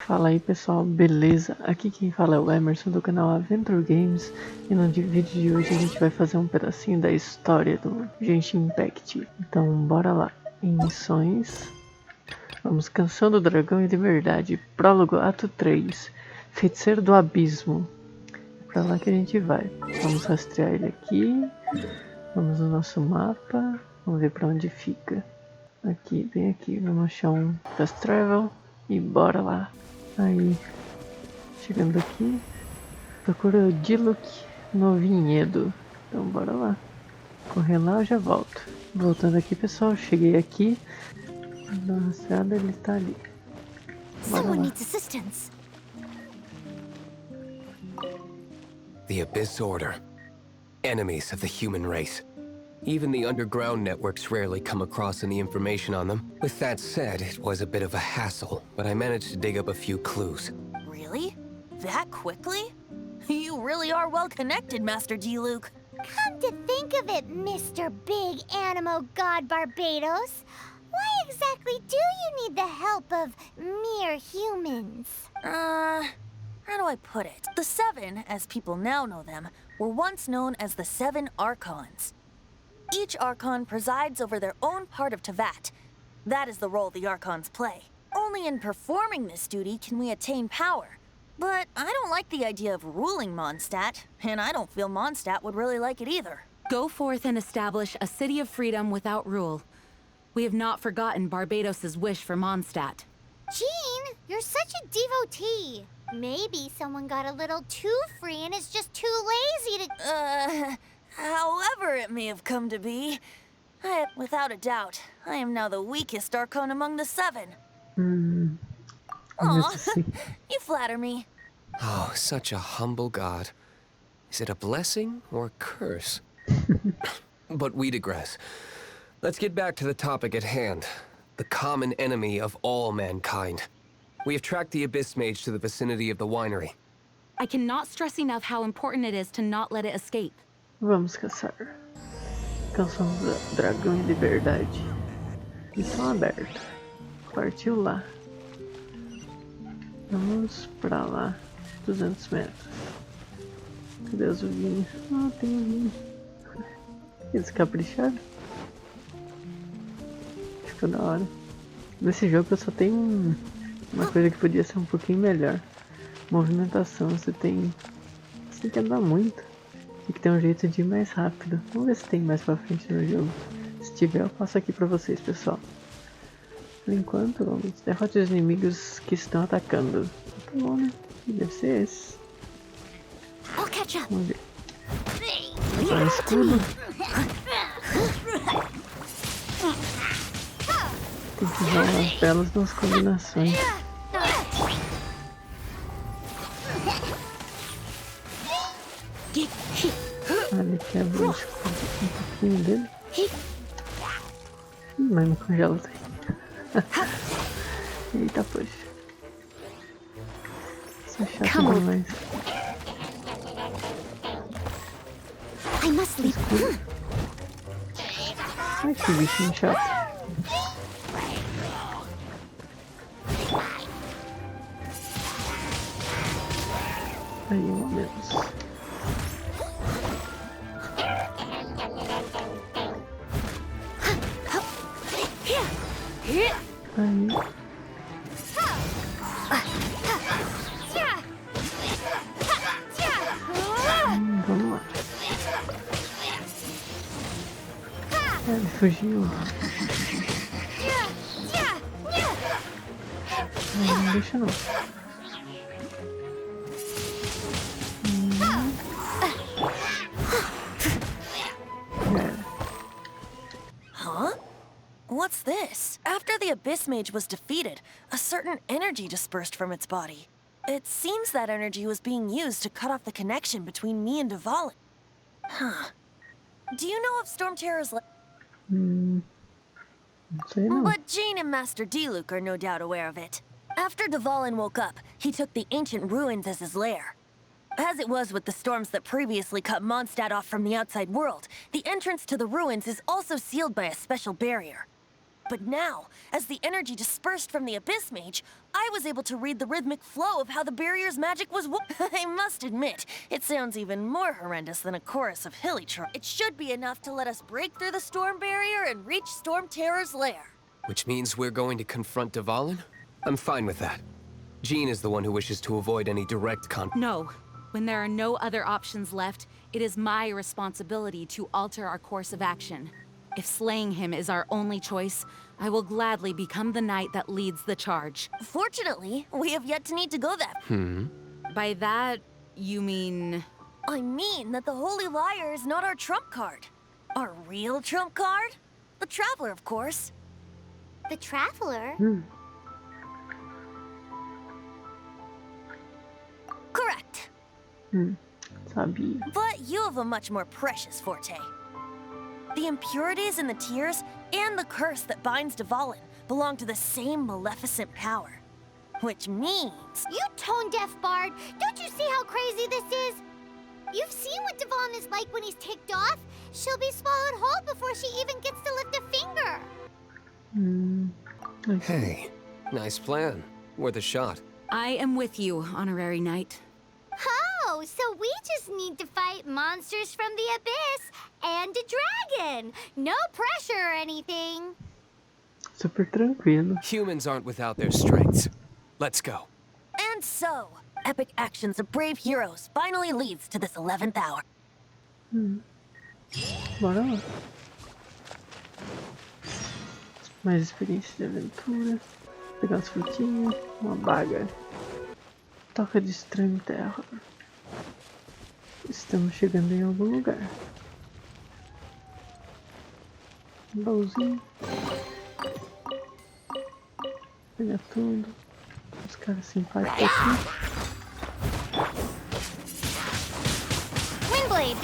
Fala aí pessoal, beleza? Aqui quem fala é o Emerson do canal Adventure Games e no vídeo de hoje a gente vai fazer um pedacinho da história do Genshin Impact. Então bora lá, em missões, vamos Canção do Dragão e Liberdade, Prólogo Ato 3, Feiticeiro do Abismo. É pra lá que a gente vai, vamos rastrear ele aqui, vamos no nosso mapa, vamos ver pra onde fica. Aqui, bem aqui, vamos achar um Fast Travel e bora lá. Aí, chegando aqui, procura o Diluc no vinhedo. Então bora lá. Correr lá eu já volto. Voltando aqui pessoal, cheguei aqui. Na estrada ele tá ali. Bora lá. The Abyss Order. Enemies of the human race. Even the underground networks rarely come across any information on them. With that said, it was a bit of a hassle, but I managed to dig up a few clues. Really? That quickly? You really are well connected, Master Diluc. Come to think of it, Mr. Big Animo God Barbados, why exactly do you need the help of mere humans? How do I put it? The Seven, as people now know them, were once known as the Seven Archons. Each Archon presides over their own part of Teyvat. That is the role the Archons play. Only in performing this duty can we attain power. But I don't like the idea of ruling Mondstadt, and I don't feel Mondstadt would really like it either. Go forth and establish a city of freedom without rule. We have not forgotten Barbados' wish for Mondstadt. Jean, you're such a devotee. Maybe someone got a little too free and is just too lazy to... However it may have come to be, without a doubt, I am now the weakest Archon among the Seven. Aw, you flatter me. Oh, such a humble god. Is it a blessing or a curse? But we digress. Let's get back to the topic at hand. The common enemy of all mankind. We have tracked the Abyss Mage to the vicinity of the winery. I cannot stress enough how important it is to not let it escape. Vamos caçar. Canção do Dragão e Liberdade. Missão aberta. Partiu lá. Vamos pra lá. 200 metros. Cadê os vinhos? Ah, tem um vinho. Eles capricharam. Ficou da hora. Nesse jogo eu só tenho uma coisa que podia ser um pouquinho melhor. Movimentação. Você tem que andar muito. Tem que ter um jeito de ir mais rápido. Vamos ver se tem mais pra frente no jogo. Se tiver eu passo aqui pra vocês, pessoal. Por enquanto, vamos derrotar os inimigos que estão atacando. Tá bom, né? Deve ser esse. Vamos ver. Usar um escudo. Tem que usar umas belas duas combinações. Ele quebra o escudo um pouquinho dele. Mas me congela daí. Eita, poxa. Isso é chato demais. Escudo. Ai, que bichinho chato. Aí, um a menos. Aí. Vamos lá. Ele fugiu. Não deixa não. What's this? After the Abyss Mage was defeated, a certain energy dispersed from its body. It seems that energy was being used to cut off the connection between me and dvalin. Huh. Do you know of Stormterror's... But Jean and Master Diluc are no doubt aware of it. After dvalin woke up, he took the ancient ruins as his lair. As it was with the storms that previously cut Mondstadt off from the outside world, the entrance to the ruins is also sealed by a special barrier. But now, as the energy dispersed from the Abyss Mage, I was able to read the rhythmic flow of how the barrier's magic was I must admit, it sounds even more horrendous than a chorus of hilly trolls. It should be enough to let us break through the storm barrier and reach Storm Terror's lair. Which means we're going to confront dvalin? I'm fine with that. Jean is the one who wishes to avoid any direct conflict. No. When there are no other options left, it is my responsibility to alter our course of action. If slaying him is our only choice, I will gladly become the knight that leads the charge. Fortunately, we have yet to need to go that. By that, you mean... I mean that the Holy Liar is not our trump card. Our real trump card? The Traveler, of course. The Traveler? Correct. Sabia. But you have a much more precious forte. The impurities in the tears and the curse that binds dvalin belong to the same maleficent power. Which means... You tone-deaf bard! Don't you see how crazy this is? You've seen what dvalin is like when he's ticked off. She'll be swallowed whole before she even gets to lift a finger. Hey, nice plan. Worth a shot. I am with you, honorary knight. Oh, so we just need to fight monsters from the abyss and a dragon. No pressure or anything. Super tranquilo. Humans aren't without their strengths. Let's go. And so, epic actions of brave heroes finally leads to this 11th hour. Bora lá. Mais experiência de aventura. Pegar as frutinhas. Uma baga. Toca de STORMTERROR. Estamos chegando em algum lugar. Um baúzinho. Pegar tudo. Os caras simpáticos aqui. Windblade!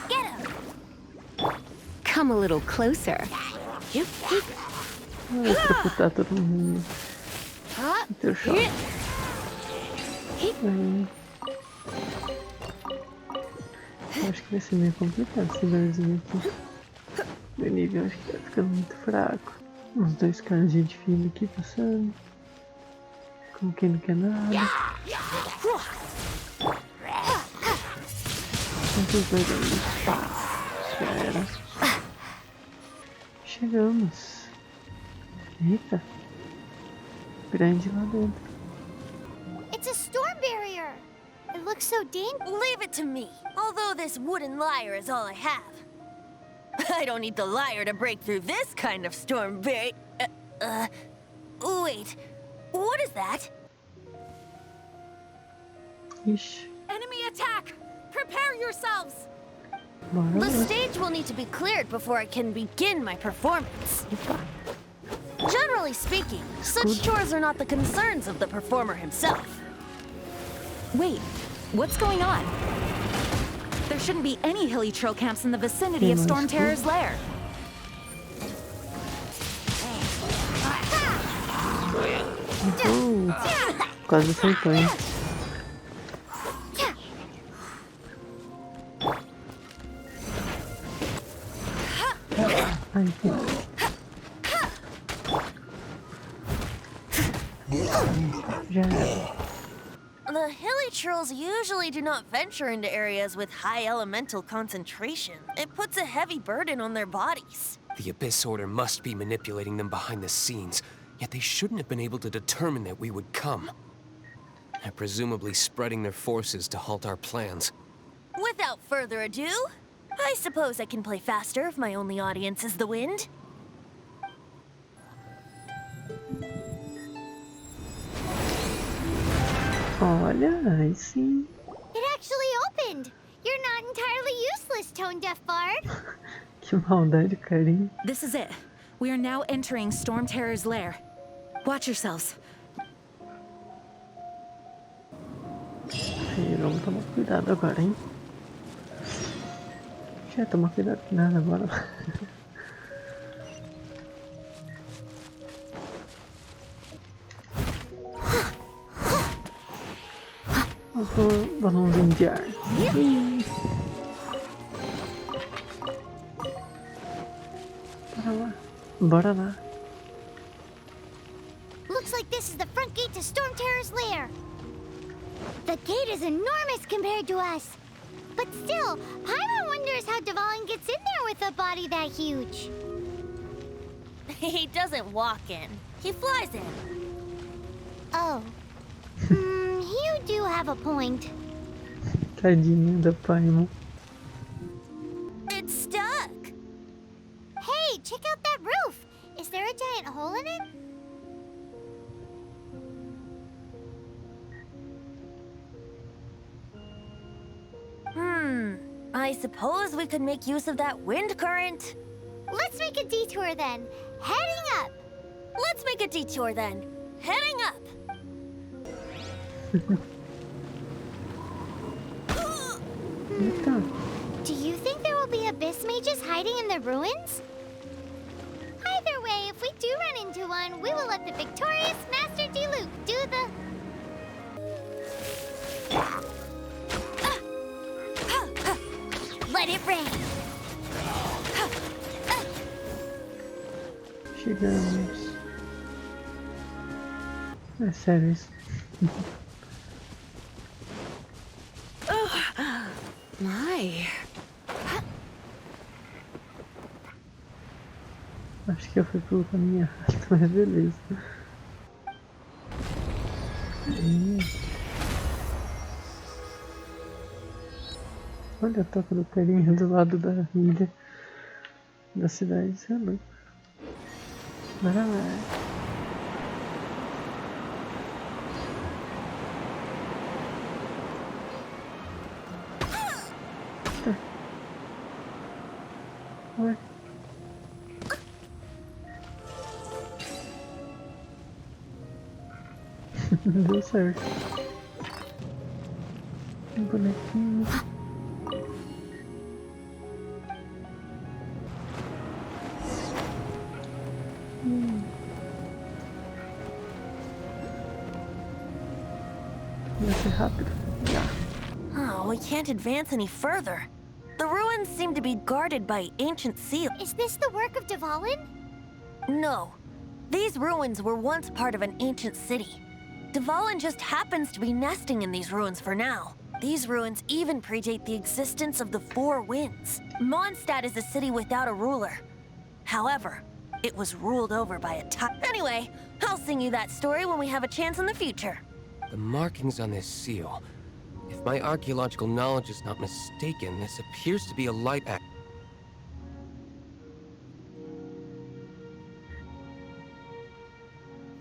Get him! Come a little closer. Vai executar todo mundo. Teu choque. Aí. Acho que vai ser meio complicado esse barzinho aqui. Meu nível acho que vai ficando muito fraco. Uns dois caras de gente fina aqui passando. Como quem não quer nada. Quantos dois ali? Pá. Já era. Chegamos. Eita. Grande lá dentro. It's a storm barrier. It looks so dangerous. Leave it to me, although this wooden lyre is all I have. I don't need the lyre to break through this kind of storm barrier. Wait, what is that? Ixi. Enemy attack! Prepare yourselves! Bora The lá. stage will need to be cleared before I can begin my performance. Generally speaking, such chores are not the concerns of the performer himself. Wait, what's going on? There shouldn't be any hilly troll camps in the vicinity of Storm Terror's lair. Quase acertou, hein? Ai, que... Já era. The hilly trolls usually do not venture into areas with high elemental concentration. It puts a heavy burden on their bodies. The Abyss Order must be manipulating them behind the scenes, yet they shouldn't have been able to determine that we would come. They're presumably spreading their forces to halt our plans. Without further ado, I suppose I can play faster if my only audience is the wind. Olha, aí sim. It actually opened. You're not entirely useless, tone-deaf bard. Que maldade, carinho. This is it. We are now entering Storm Terror's lair. Watch yourselves. Aí, vamos tomar cuidado agora, hein? Já tomar cuidado com nada agora. Balãozinho de ar. Para lá. Bora lá. Looks like this is the front gate to Stormterror's lair. The gate is enormous compared to us. But still, Paimon wonders how dvalin gets in there with a body that huge. He doesn't walk in. He flies in. Oh. You do have a point. Tadinha da Paimon. It's stuck. Hey, check out that roof. Is there a giant hole in it? I suppose we could make use of that wind current. Let's make a detour then. Heading up. Let's make a detour then. Heading up. Eita. Do you think there will be abyss mages hiding in the ruins? Either way, if we do run into one, we will let the victorious Master Diluc do the... Let it rain. Chegamos. É sério isso. My. Acho que eu fui pelo caminho errado, mas beleza. Olha a toca do carinha do lado da ilha. Da cidade, isso é louco. Bora lá. Tá. Ué. Deu certo. Um bonequinho. Vai ser rápido. Já. Oh, we can't advance any further. The ruins seem to be guarded by ancient seals. Is this the work of dvalin? No. These ruins were once part of an ancient city. Dvalin just happens to be nesting in these ruins for now. These ruins even predate the existence of the Four Winds. Mondstadt is a city without a ruler. However, it was ruled over by a Anyway, I'll sing you that story when we have a chance in the future. The markings on this seal. If my archaeological knowledge is not mistaken, this appears to be a light act.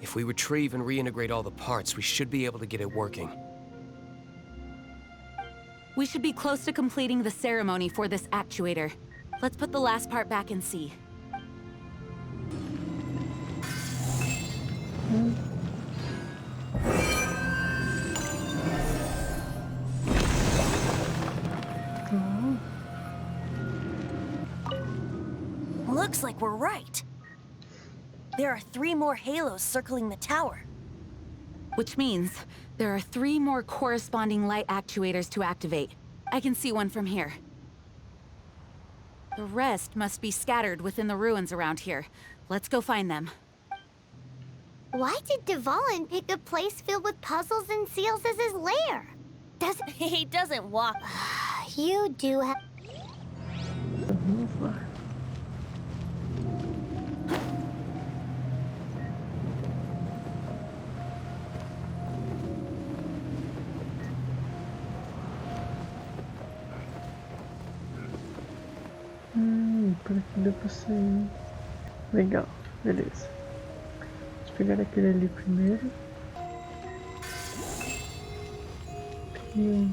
If we retrieve and reintegrate all the parts, we should be able to get it working. We should be close to completing the ceremony for this actuator. Let's put the last part back and see. Looks like we're right. There are 3 more halos circling the tower. Which means there are 3 more corresponding light actuators to activate. I can see one from here. The rest must be scattered within the ruins around here. Let's go find them. Why did dvalin pick a place filled with puzzles and seals as his lair? He doesn't walk. You do have... Vamos lá. Por aqui deu pra sair. Legal, beleza. Vamos pegar aquele ali primeiro. E...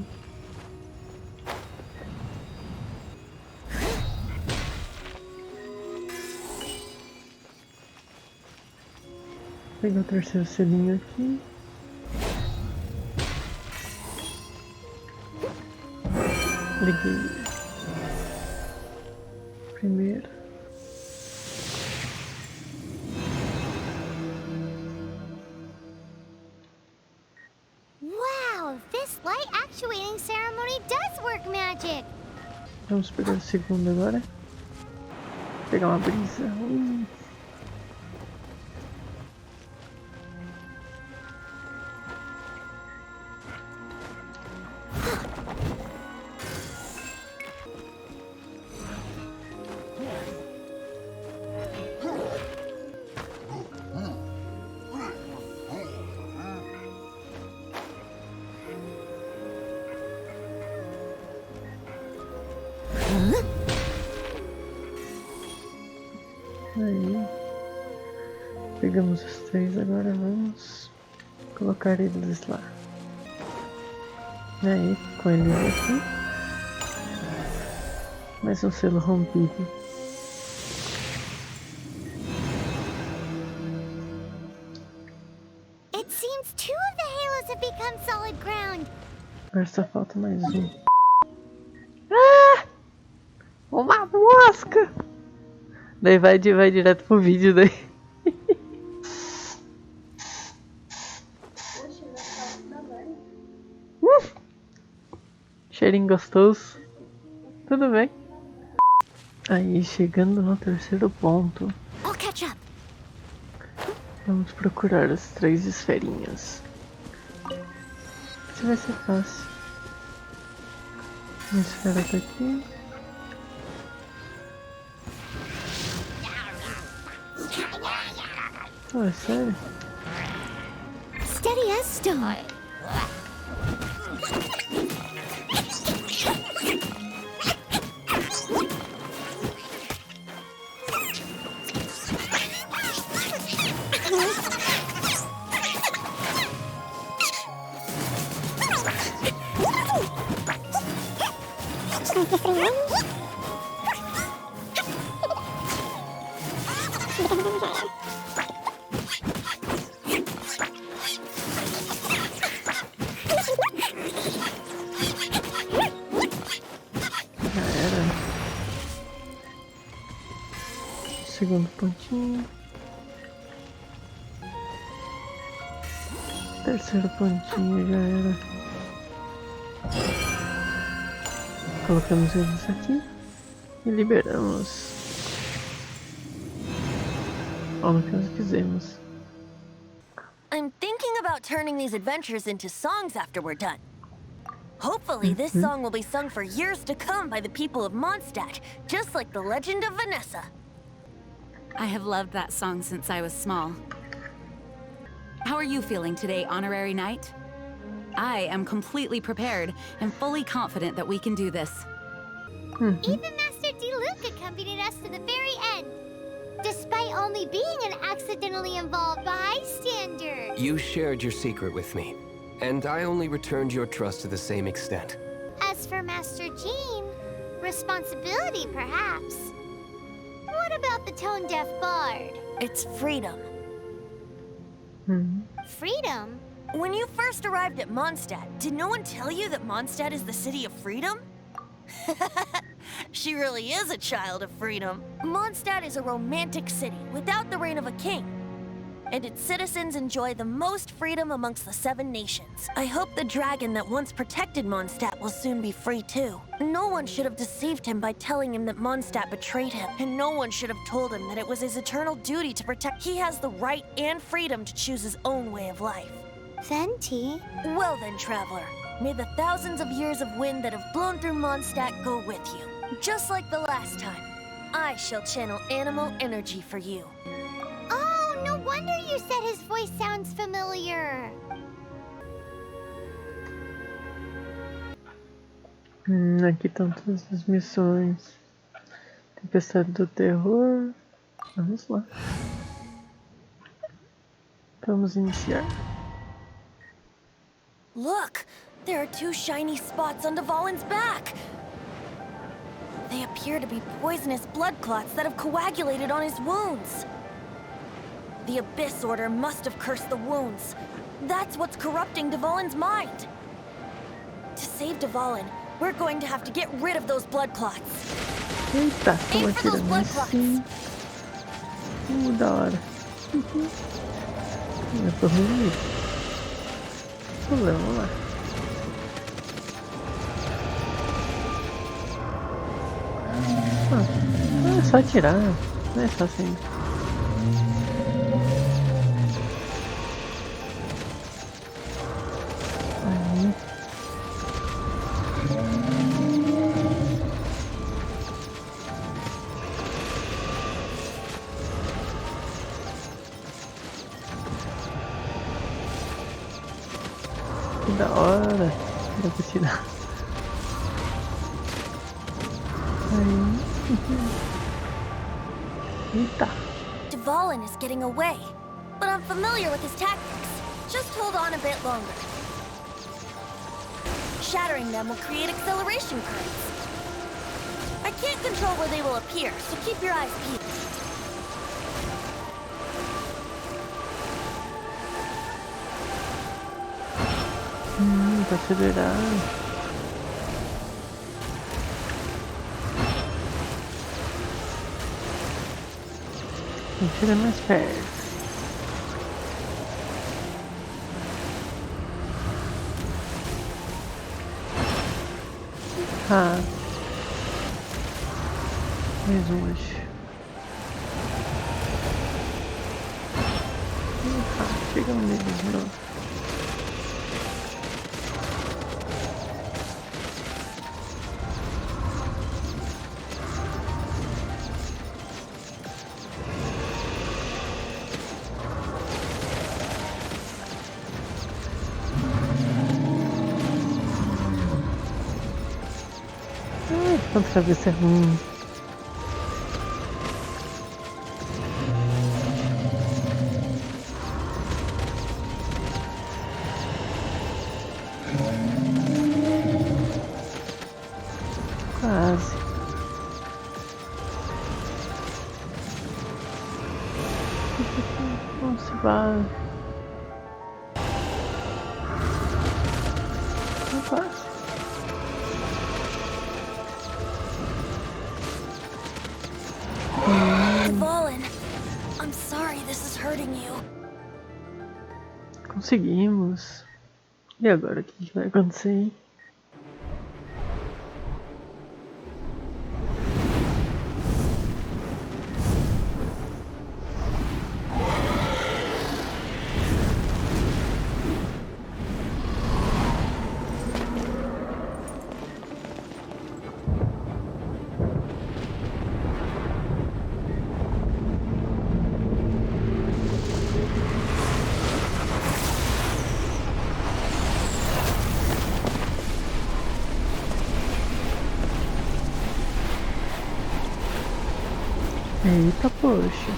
pegar o terceiro selinho aqui. Liguei. Primeiro. Wow, this light actuating ceremony does work magic. Vamos pegar o segundo agora. Pegar uma brisa. Aí. Pegamos os 3, agora vamos colocar eles lá. Aí, com eles aqui. Mais um selo rompido. It seems 2 of the halos have become solid ground. Agora só falta mais um. Ah! Uma mosca! Daí vai direto pro vídeo daí. Cheirinho gostoso. Tudo bem. Aí, chegando no terceiro ponto, I'll catch up. vamos procurar as 3 esferinhas. Isso vai ser fácil. Uma esfera tá aqui. Oh, é sério? Steady as stone. Já era. Segundo pontinho. Terceiro pontinho já era. Colocamos eles aqui e liberamos. Ou no caso fizemos. I'm thinking about turning these adventures into songs after we're done. Hopefully, this song will be sung for years to come by the people of Mondstadt, just like the legend of Vanessa. I have loved that song since I was small. How are you feeling today, Honorary Knight? I am completely prepared and fully confident that we can do this. Even Master Diluc accompanied us to the very end, despite only being an accidentally involved bystander. You shared your secret with me, and I only returned your trust to the same extent. As for Master Jean, responsibility perhaps. What about the tone-deaf bard? It's freedom. Freedom? When you first arrived at Mondstadt, did no one tell you that Mondstadt is the city of freedom? She really is a child of freedom. Mondstadt is a romantic city without the reign of a king. And its citizens enjoy the most freedom amongst the 7 nations. I hope the dragon that once protected Mondstadt will soon be free too. No one should have deceived him by telling him that Mondstadt betrayed him. And no one should have told him that it was his eternal duty to protect. He has the right and freedom to choose his own way of life. Venti? Well then, traveler, may the thousands of years of wind that have blown through Mondstadt go with you. Just like the last time, I shall channel animal energy for you. Oh, no wonder you said his voice sounds familiar. Aqui estão todas as missões. Tempestade do Terror. Vamos lá. Vamos iniciar. Look! There are 2 shiny spots on dvalin's back! They appear to be poisonous blood clots that have coagulated on his wounds. The Abyss Order must have cursed the wounds. That's what's corrupting dvalin's mind. To save dvalin, we're going to have to get rid of those blood clots. Eita, estão Aim for those atirando blood assim. clots. Da hora. Eu tô ruim. Vamos lá. É só atirar. Não é só assim. Aí. Que da hora. Dá pra tirar. Eita. Dvalin is getting away, but I'm familiar with his tactics. Just hold on a bit longer. Shattering them will create acceleration currents. I can't control where they will appear, so keep your eyes peeled. Tá acelerando. Chega mais perto. Ah. Mais um, acho. Chega no meio de novo. Quanto cabeça é ruim. Quase. Não se vai. Não quase. Dvalin, I'm sorry this is hurting you. Conseguimos. E agora o que vai acontecer, hein? Eita, poxa.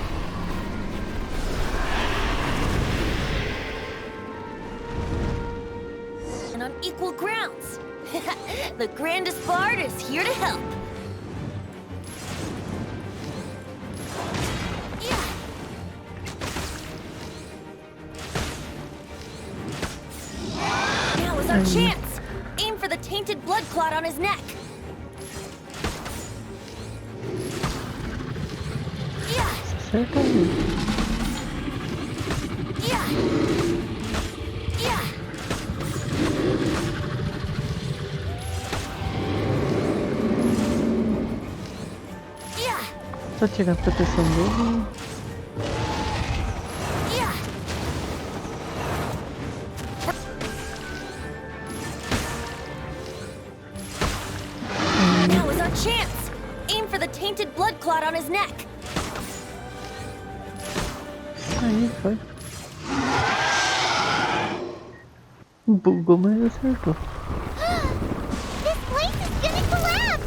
And on equal grounds. The grandest bard is here to help. Yeah. Now is our chance. Aim for the tainted blood clot on his neck. Acerta aí. Yeah. Yeah. Yeah. Só tirar a proteção dele. Yeah. Now is our chance. Aim for the tainted blood clot on his neck. Aí foi. Bugou, mas acertou. This place is gonna collapse!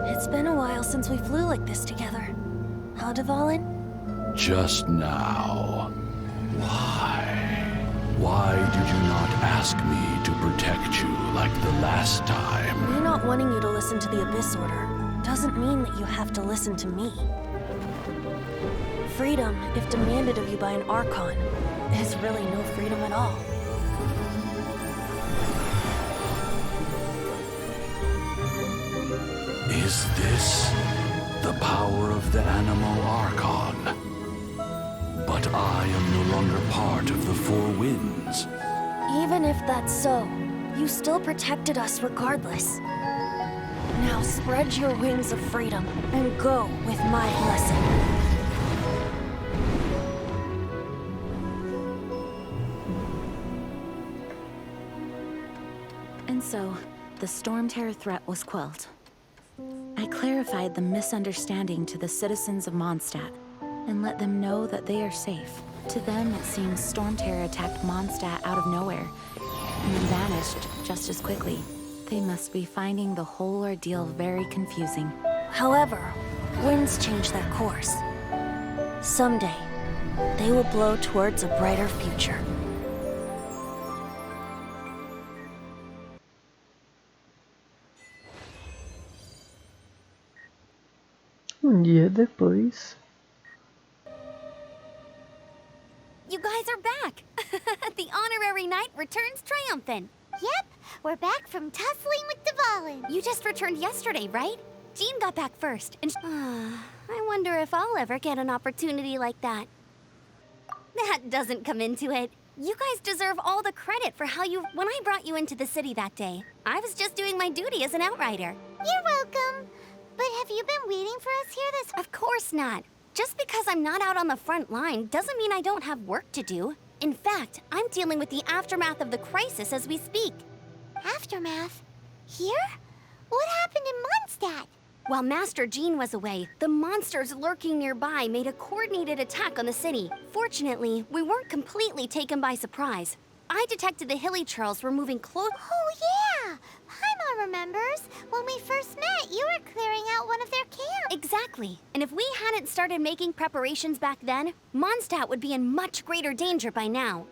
It's been a while since we flew like this together. Huh, Dvalin? Just now. Why? Why did you not ask me to protect you like the last time? Me not wanting you to listen to the Abyss Order doesn't mean that you have to listen to me. Freedom, if demanded of you by an Archon, is really no freedom at all. Is this the power of the Animo Archon? But I am no longer part of the Four Winds. Even if that's so, you still protected us regardless. Now spread your wings of freedom and go with my blessing. So, the storm terror threat was quelled. I clarified the misunderstanding to the citizens of Mondstadt and let them know that they are safe. To them, it seems storm terror attacked Mondstadt out of nowhere and then vanished just as quickly. They must be finding the whole ordeal very confusing. However, winds change their course. Someday, they will blow towards a brighter future. Dia depois. You guys are back! The honorary knight returns triumphant. Yep, we're back from tussling with dvalin. You just returned yesterday, right? Jean got back first, and I wonder if I'll ever get an opportunity like that. that doesn't come into it. You guys deserve all the credit for how when I brought you into the city that day, I was just doing my duty as an outrider. You're welcome. But have you been waiting for us here this... Of course not. Just because I'm not out on the front line doesn't mean I don't have work to do. In fact, I'm dealing with the aftermath of the crisis as we speak. Aftermath? Here? What happened in Mondstadt? While Master Jean was away, the monsters lurking nearby made a coordinated attack on the city. Fortunately, we weren't completely taken by surprise. I detected the Hilly Churls were moving close. Oh yeah! Paimon remembers. When we first met, you were clearing out one of their camps. Exactly. And if we hadn't started making preparations back then, Mondstadt would be in much greater danger by now.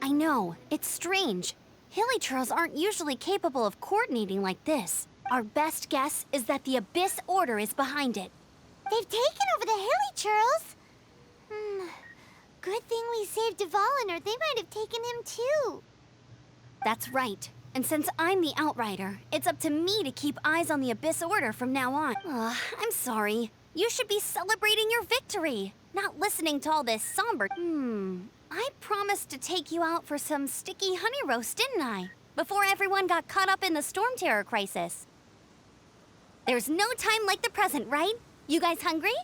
I know, it's strange. Hilly Churls aren't usually capable of coordinating like this. Our best guess is that the Abyss Order is behind it. They've taken over the Hilly Churls? Good thing we saved dvalin, or they might have taken him too. That's right. And since I'm the Outrider, it's up to me to keep eyes on the Abyss Order from now on. I'm sorry. You should be celebrating your victory, not listening to all this somber... I promised to take you out for some sticky honey roast, didn't I? Before everyone got caught up in the storm terror crisis. There's no time like the present, right? You guys hungry?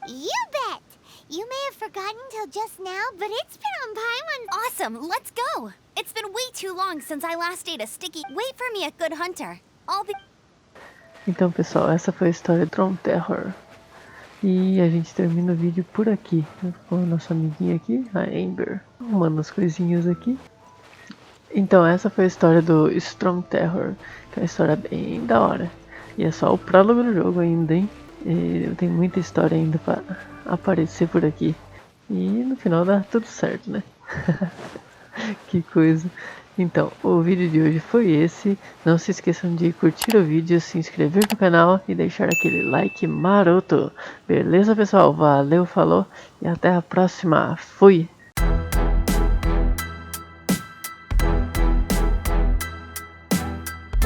You bet! You may have forgotten till just now, but it's been on Paimon's... Awesome, let's go! It's been way too long since I last ate a sticky... Wait for me at Good Hunter. I'll be... Então, pessoal, essa foi a história de Storm Terror. E a gente termina o vídeo por aqui, com a nossa amiguinha aqui, a Amber, arrumando as coisinhas aqui. Então, essa foi a história do Storm Terror, que é uma história bem da hora. E é só o prólogo do jogo ainda, hein? E tem muita história ainda pra aparecer por aqui. E no final dá tudo certo, né? Que coisa. Então, o vídeo de hoje foi esse. Não se esqueçam de curtir o vídeo, se inscrever no canal e deixar aquele like maroto. Beleza, pessoal? Valeu, falou e até a próxima. Fui!